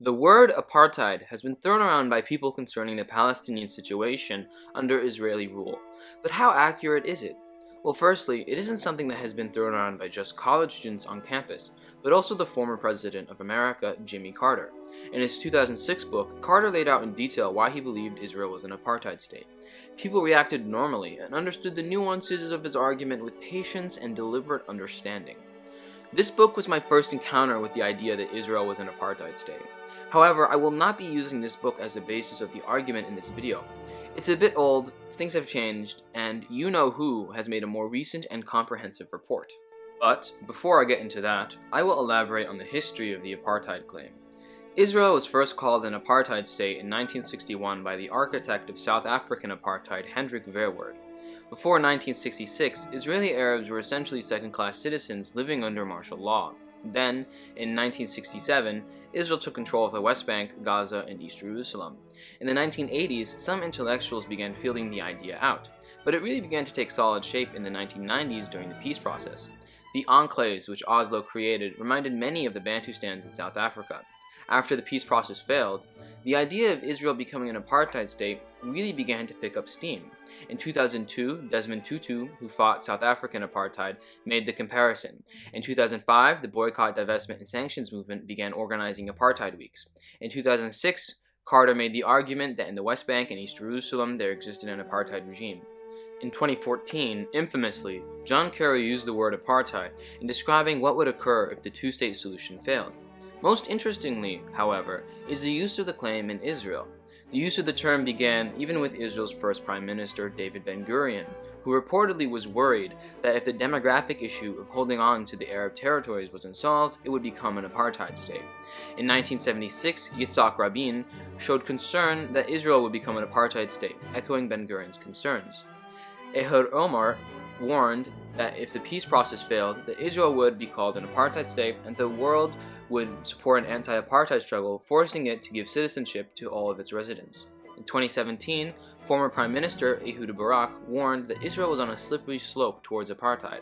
The word apartheid has been thrown around by people concerning the Palestinian situation under Israeli rule. But how accurate is it? Well, firstly, it isn't something that has been thrown around by just college students on campus, but also the former president of America, Jimmy Carter. In his 2006 book, Carter laid out in detail why he believed Israel was an apartheid state. People reacted normally and understood the nuances of his argument with patience and deliberate understanding. This book was my first encounter with the idea that Israel was an apartheid state. However, I will not be using this book as the basis of the argument in this video. It's a bit old, things have changed, and you know who has made a more recent and comprehensive report. But, before I get into that, I will elaborate on the history of the apartheid claim. Israel was first called an apartheid state in 1961 by the architect of South African apartheid, Hendrik Verwoerd. Before 1966, Israeli Arabs were essentially second-class citizens living under martial law. Then, in 1967, Israel took control of the West Bank, Gaza, and East Jerusalem. In the 1980s, some intellectuals began fielding the idea out, but it really began to take solid shape in the 1990s during the peace process. The enclaves which Oslo created reminded many of the Bantustans in South Africa. After the peace process failed, the idea of Israel becoming an apartheid state really began to pick up steam. In 2002, Desmond Tutu, who fought South African apartheid, made the comparison. In 2005, the boycott, divestment, and sanctions movement began organizing apartheid weeks. In 2006, Carter made the argument that in the West Bank and East Jerusalem there existed an apartheid regime. In 2014, infamously, John Kerry used the word apartheid in describing what would occur if the two-state solution failed. Most interestingly, however, is the use of the claim in Israel. The use of the term began even with Israel's first Prime Minister, David Ben-Gurion, who reportedly was worried that if the demographic issue of holding on to the Arab territories wasn't solved, it would become an apartheid state. In 1976, Yitzhak Rabin showed concern that Israel would become an apartheid state, echoing Ben-Gurion's concerns. Ehud Omar warned that if the peace process failed, that Israel would be called an apartheid state and the world would support an anti-apartheid struggle, forcing it to give citizenship to all of its residents. In 2017, former Prime Minister Ehud Barak warned that Israel was on a slippery slope towards apartheid.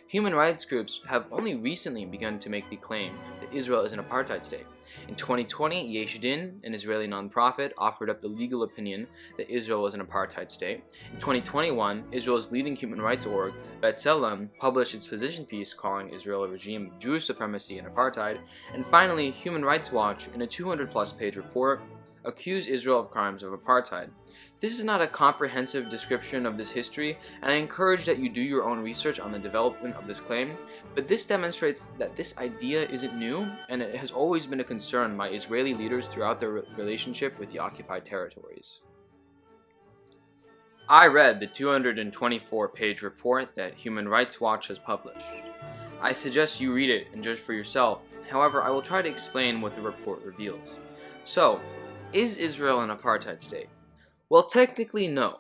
Human rights groups have only recently begun to make the claim that Israel is an apartheid state. In 2020, Yesh Din, an Israeli nonprofit, offered up the legal opinion that Israel was an apartheid state. In 2021, Israel's leading human rights org, B'Tselem, published its position piece calling Israel a regime of Jewish supremacy and apartheid. And finally, Human Rights Watch, in a 200-plus page report, accused Israel of crimes of apartheid. This is not a comprehensive description of this history, and I encourage that you do your own research on the development of this claim, but this demonstrates that this idea isn't new, and it has always been a concern by Israeli leaders throughout their relationship with the occupied territories. I read the 224-page report that Human Rights Watch has published. I suggest you read it and judge for yourself. However, I will try to explain what the report reveals. So, is Israel an apartheid state? Well, technically no.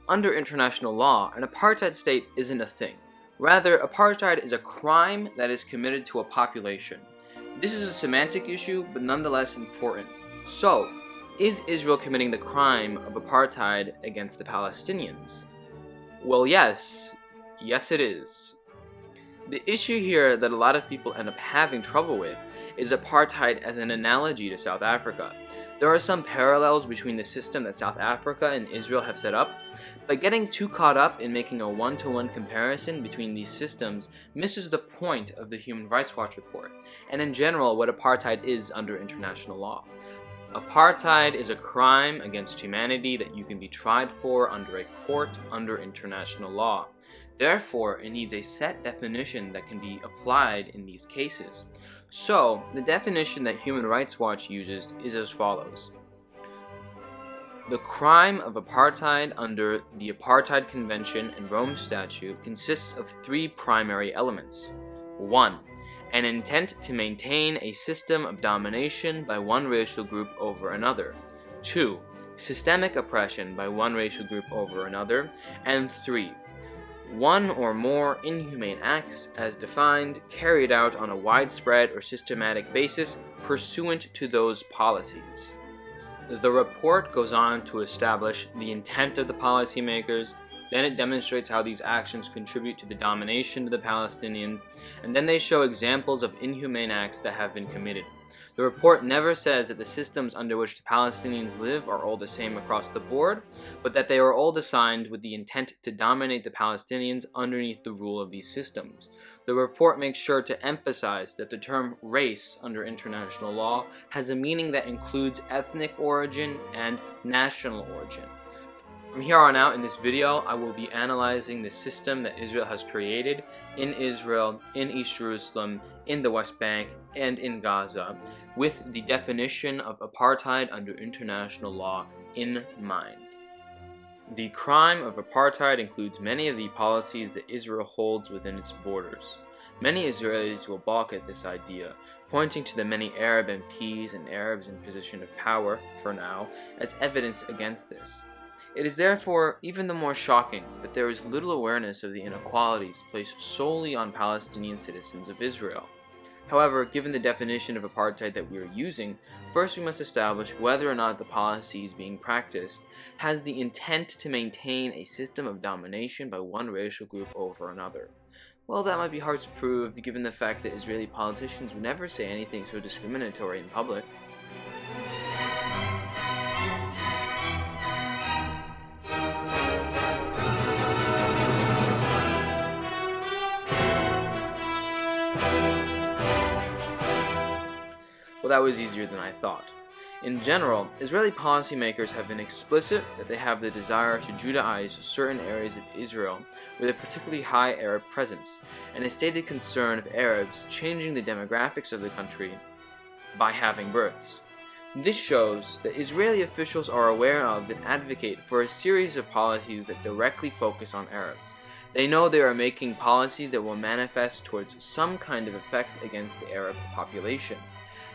Under international law, an apartheid state isn't a thing. Rather, apartheid is a crime that is committed to a population. This is a semantic issue, but nonetheless important. So, is Israel committing the crime of apartheid against the Palestinians? Well, yes. Yes, it is. The issue here that a lot of people end up having trouble with is apartheid as an analogy to South Africa. There are some parallels between the system that South Africa and Israel have set up, but getting too caught up in making a one-to-one comparison between these systems misses the point of the Human Rights Watch report, and in general what apartheid is under international law. Apartheid is a crime against humanity that you can be tried for under a court under international law. Therefore, it needs a set definition that can be applied in these cases. So, the definition that Human Rights Watch uses is as follows. The crime of apartheid under the Apartheid Convention and Rome Statute consists of three primary elements. 1. An intent to maintain a system of domination by one racial group over another. 2. Systemic oppression by one racial group over another. And 3. One or more inhumane acts as defined, carried out on a widespread or systematic basis pursuant to those policies. The report goes on to establish the intent of the policymakers, then it demonstrates how these actions contribute to the domination of the Palestinians, and then they show examples of inhumane acts that have been committed. The report never says that the systems under which the Palestinians live are all the same across the board, but that they are all designed with the intent to dominate the Palestinians underneath the rule of these systems. The report makes sure to emphasize that the term race under international law has a meaning that includes ethnic origin and national origin. From here on out in this video, I will be analyzing the system that Israel has created in Israel, in East Jerusalem, in the West Bank, and in Gaza, with the definition of apartheid under international law in mind. The crime of apartheid includes many of the policies that Israel holds within its borders. Many Israelis will balk at this idea, pointing to the many Arab MPs and Arabs in position of power, for now, as evidence against this. It is therefore even the more shocking that there is little awareness of the inequalities placed solely on Palestinian citizens of Israel. However, given the definition of apartheid that we are using, first we must establish whether or not the policies being practiced has the intent to maintain a system of domination by one racial group over another. Well, that might be hard to prove given the fact that Israeli politicians would never say anything so discriminatory in public. Well, that was easier than I thought. In general, Israeli policymakers have been explicit that they have the desire to Judaize certain areas of Israel with a particularly high Arab presence, and a stated concern of Arabs changing the demographics of the country by having births. This shows that Israeli officials are aware of and advocate for a series of policies that directly focus on Arabs. They know they are making policies that will manifest towards some kind of effect against the Arab population.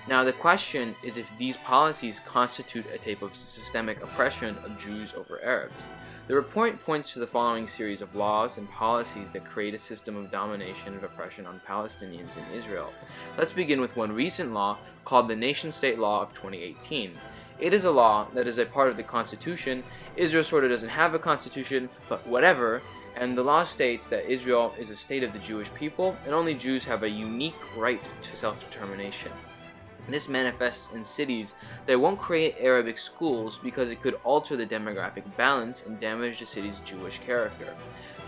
Now the question is if these policies constitute a type of systemic oppression of Jews over Arabs. The report points to the following series of laws and policies that create a system of domination and oppression on Palestinians in Israel. Let's begin with one recent law called the Nation-State Law of 2018. It is a law that is a part of the Constitution. Israel sort of doesn't have a constitution, but whatever. And the law states that Israel is a state of the Jewish people, and only Jews have a unique right to self-determination. This manifests in cities that won't create Arabic schools because it could alter the demographic balance and damage the city's Jewish character.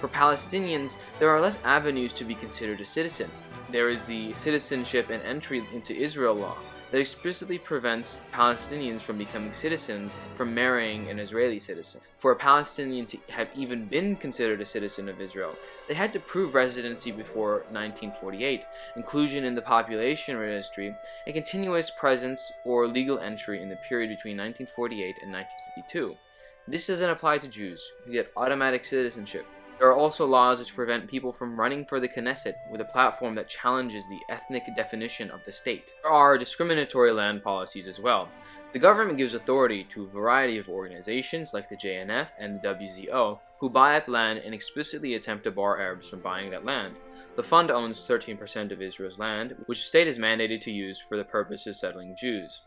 For Palestinians, there are less avenues to be considered a citizen. There is the Citizenship and Entry into Israel law that explicitly prevents Palestinians from becoming citizens from marrying an Israeli citizen. For a Palestinian to have even been considered a citizen of Israel, they had to prove residency before 1948, inclusion in the population registry, and continuous presence or legal entry in the period between 1948 and 1952. This doesn't apply to Jews, who get automatic citizenship. There are also laws which prevent people from running for the Knesset with a platform that challenges the ethnic definition of the state. There are discriminatory land policies as well. The government gives authority to a variety of organizations like the JNF and the WZO who buy up land and explicitly attempt to bar Arabs from buying that land. The fund owns 13% of Israel's land, which the state is mandated to use for the purpose of settling Jews.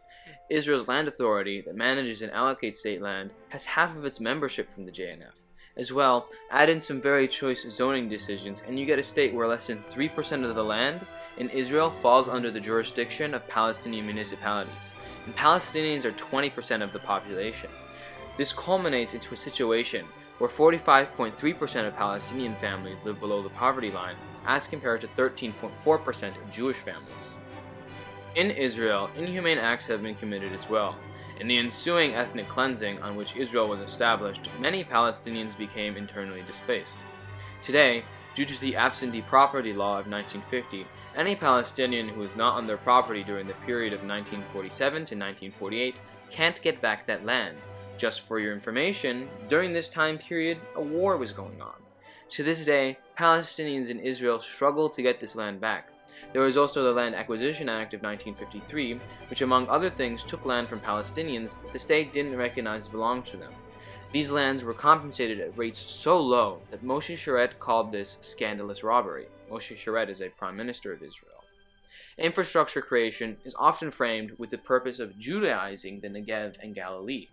Israel's land authority that manages and allocates state land has half of its membership from the JNF. As well, add in some very choice zoning decisions and you get a state where less than 3% of the land in Israel falls under the jurisdiction of Palestinian municipalities, and Palestinians are 20% of the population. This culminates into a situation where 45.3% of Palestinian families live below the poverty line, as compared to 13.4% of Jewish families. In Israel, inhumane acts have been committed as well. In the ensuing ethnic cleansing on which Israel was established, many Palestinians became internally displaced. Today, due to the absentee property law of 1950, any Palestinian who is not on their property during the period of 1947 to 1948 can't get back that land. Just for your information, during this time period, a war was going on. To this day, Palestinians in Israel struggle to get this land back. There was also the Land Acquisition Act of 1953, which among other things took land from Palestinians that the state didn't recognize belonged to them. These lands were compensated at rates so low that Moshe Sharett called this scandalous robbery. Moshe Sharett is a prime minister of Israel. Infrastructure creation is often framed with the purpose of Judaizing the Negev and Galilee.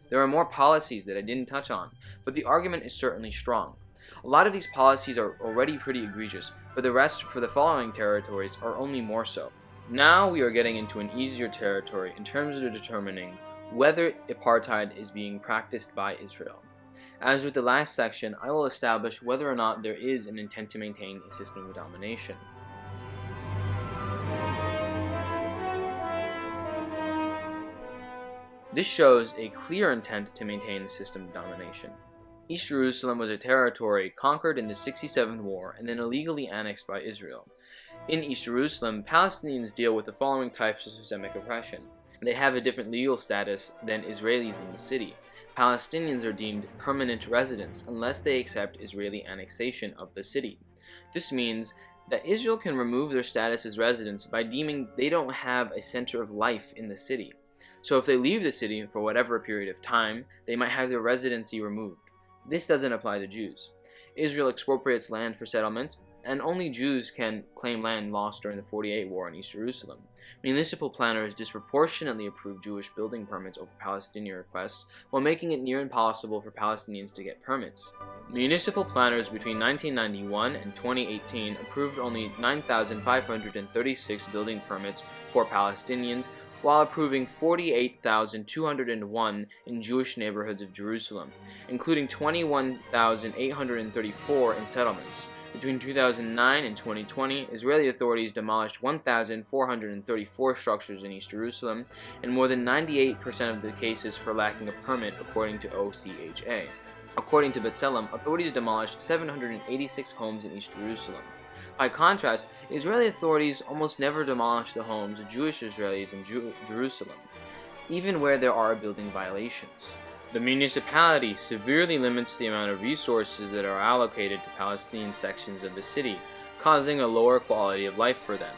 There are more policies that I didn't touch on, but the argument is certainly strong. A lot of these policies are already pretty egregious, but the rest for the following territories are only more so. Now we are getting into an easier territory in terms of determining whether apartheid is being practiced by Israel. As with the last section, I will establish whether or not there is an intent to maintain a system of domination. This shows a clear intent to maintain a system of domination. East Jerusalem was a territory conquered in the 67th War and then illegally annexed by Israel. In East Jerusalem, Palestinians deal with the following types of systemic oppression. They have a different legal status than Israelis in the city. Palestinians are deemed permanent residents unless they accept Israeli annexation of the city. This means that Israel can remove their status as residents by deeming they don't have a center of life in the city. So if they leave the city for whatever period of time, they might have their residency removed. This doesn't apply to Jews. Israel expropriates land for settlement, and only Jews can claim land lost during the 48 War in East Jerusalem. Municipal planners disproportionately approve Jewish building permits over Palestinian requests, while making it near impossible for Palestinians to get permits. Municipal planners between 1991 and 2018 approved only 9,536 building permits for Palestinians, while approving 48,201 in Jewish neighborhoods of Jerusalem, including 21,834 in settlements. Between 2009 and 2020, Israeli authorities demolished 1,434 structures in East Jerusalem, and more than 98% of the cases for lacking a permit, according to OCHA. According to B'Tselem, authorities demolished 786 homes in East Jerusalem. By contrast, Israeli authorities almost never demolish the homes of Jewish Israelis in Jerusalem, even where there are building violations. The municipality severely limits the amount of resources that are allocated to Palestinian sections of the city, causing a lower quality of life for them.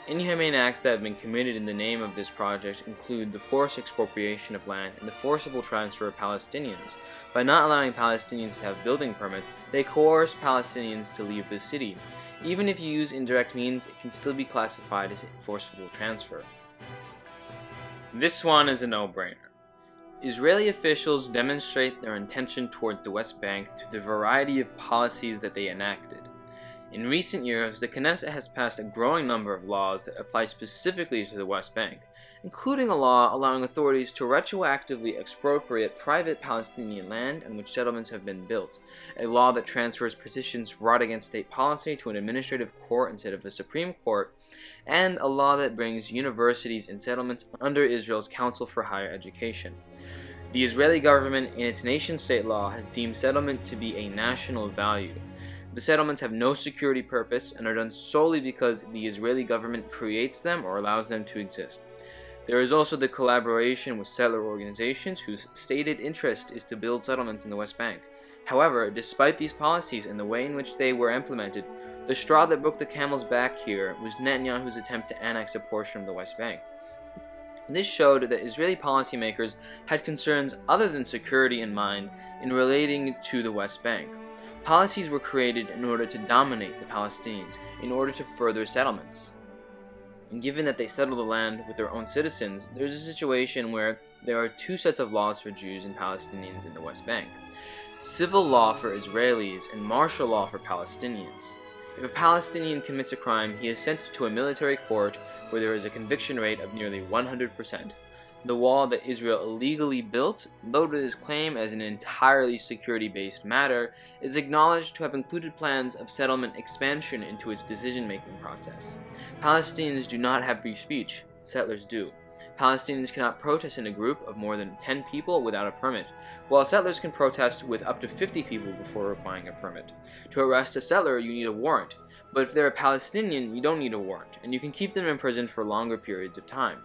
Inhumane acts that have been committed in the name of this project include the forced expropriation of land and the forcible transfer of Palestinians. By not allowing Palestinians to have building permits, they coerce Palestinians to leave the city. Even if you use indirect means, it can still be classified as a forceful transfer. This one is a no-brainer. Israeli officials demonstrate their intention towards the West Bank through the variety of policies that they enacted. In recent years, the Knesset has passed a growing number of laws that apply specifically to the West Bank, including a law allowing authorities to retroactively expropriate private Palestinian land on which settlements have been built, a law that transfers petitions brought against state policy to an administrative court instead of a Supreme Court, and a law that brings universities and settlements under Israel's Council for Higher Education. The Israeli government, in its nation-state law, has deemed settlement to be a national value. The settlements have no security purpose and are done solely because the Israeli government creates them or allows them to exist. There is also the collaboration with settler organizations whose stated interest is to build settlements in the West Bank. However, despite these policies and the way in which they were implemented, the straw that broke the camel's back here was Netanyahu's attempt to annex a portion of the West Bank. This showed that Israeli policymakers had concerns other than security in mind in relating to the West Bank. Policies were created in order to dominate the Palestinians, in order to further settlements. And given that they settle the land with their own citizens, there's a situation where there are two sets of laws for Jews and Palestinians in the West Bank. Civil law for Israelis and martial law for Palestinians. If a Palestinian commits a crime, he is sent to a military court where there is a conviction rate of nearly 100%. The wall that Israel illegally built, loaded his claim as an entirely security-based matter, is acknowledged to have included plans of settlement expansion into its decision-making process. Palestinians do not have free speech, settlers do. Palestinians cannot protest in a group of more than 10 people without a permit, while settlers can protest with up to 50 people before requiring a permit. To arrest a settler, you need a warrant, but if they're a Palestinian, you don't need a warrant, and you can keep them in prison for longer periods of time.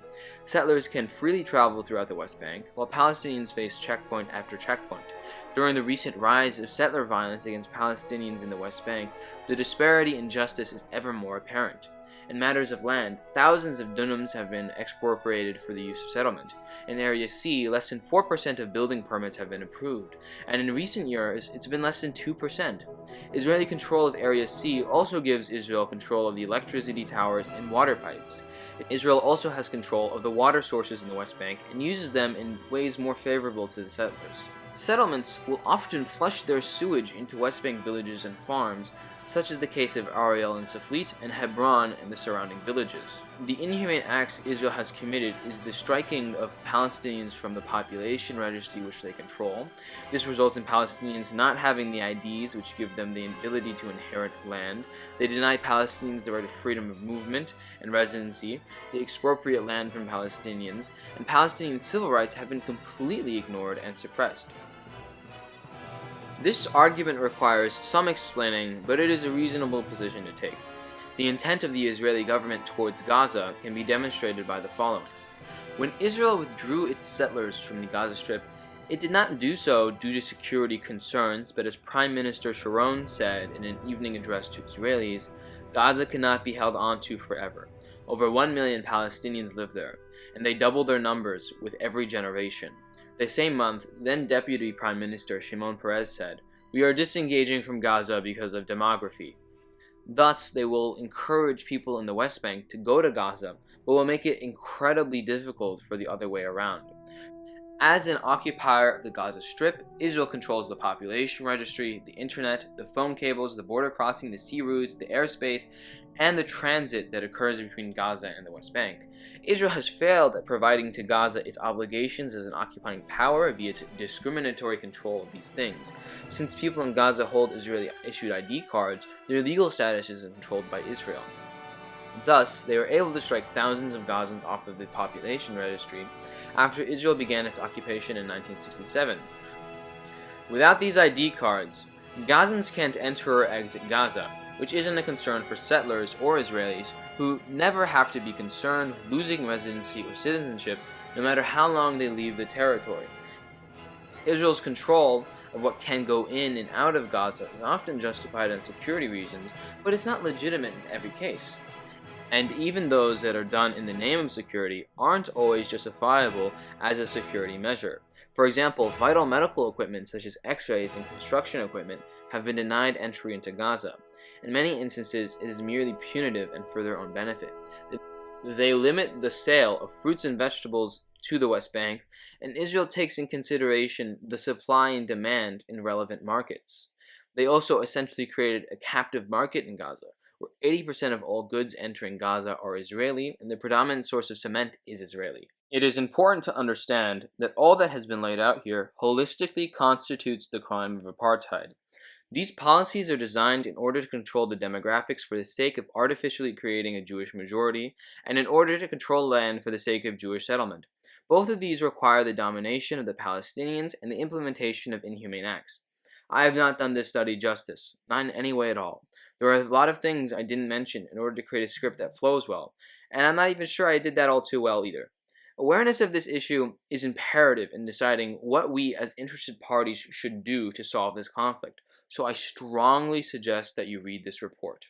Settlers can freely travel throughout the West Bank, while Palestinians face checkpoint after checkpoint. During the recent rise of settler violence against Palestinians in the West Bank, the disparity in justice is ever more apparent. In matters of land, thousands of dunams have been expropriated for the use of settlement. In Area C, less than 4% of building permits have been approved, and in recent years, it's been less than 2%. Israeli control of Area C also gives Israel control of the electricity towers and water pipes. Israel also has control of the water sources in the West Bank and uses them in ways more favorable to the settlers. Settlements will often flush their sewage into West Bank villages and farms, such as the case of Ariel and Saflit and Hebron and the surrounding villages. The inhumane acts Israel has committed is the striking of Palestinians from the population registry which they control. This results in Palestinians not having the IDs which give them the ability to inherit land. They deny Palestinians the right of freedom of movement and residency. They expropriate land from Palestinians, and Palestinian civil rights have been completely ignored and suppressed. This argument requires some explaining, but it is a reasonable position to take. The intent of the Israeli government towards Gaza can be demonstrated by the following. When Israel withdrew its settlers from the Gaza Strip, it did not do so due to security concerns, but as Prime Minister Sharon said in an evening address to Israelis, Gaza cannot be held onto forever. Over 1 million Palestinians live there, and they double their numbers with every generation. The same month, then Deputy Prime Minister Shimon Peres said, "We are disengaging from Gaza because of demography." Thus, they will encourage people in the West Bank to go to Gaza, but will make it incredibly difficult for the other way around. As an occupier of the Gaza Strip, Israel controls the population registry, the internet, the phone cables, the border crossing, the sea routes, the airspace, and the transit that occurs between Gaza and the West Bank. Israel has failed at providing to Gaza its obligations as an occupying power via its discriminatory control of these things. Since people in Gaza hold Israeli-issued ID cards, their legal status is controlled by Israel. Thus, they were able to strike thousands of Gazans off of the population registry after Israel began its occupation in 1967. Without these ID cards, Gazans can't enter or exit Gaza, which isn't a concern for settlers or Israelis who never have to be concerned with losing residency or citizenship no matter how long they leave the territory. Israel's control of what can go in and out of Gaza is often justified on security reasons, but it's not legitimate in every case. And even those that are done in the name of security aren't always justifiable as a security measure. For example, vital medical equipment such as x-rays and construction equipment have been denied entry into Gaza. In many instances, it is merely punitive and for their own benefit. They limit the sale of fruits and vegetables to the West Bank, and Israel takes in consideration the supply and demand in relevant markets. They also essentially created a captive market in Gaza, where 80% of all goods entering Gaza are Israeli, and the predominant source of cement is Israeli. It is important to understand that all that has been laid out here holistically constitutes the crime of apartheid. These policies are designed in order to control the demographics for the sake of artificially creating a Jewish majority, and in order to control land for the sake of Jewish settlement. Both of these require the domination of the Palestinians and the implementation of inhumane acts. I have not done this study justice, not in any way at all. There are a lot of things I didn't mention in order to create a script that flows well, and I'm not even sure I did that all too well either. Awareness of this issue is imperative in deciding what we as interested parties should do to solve this conflict, so I strongly suggest that you read this report.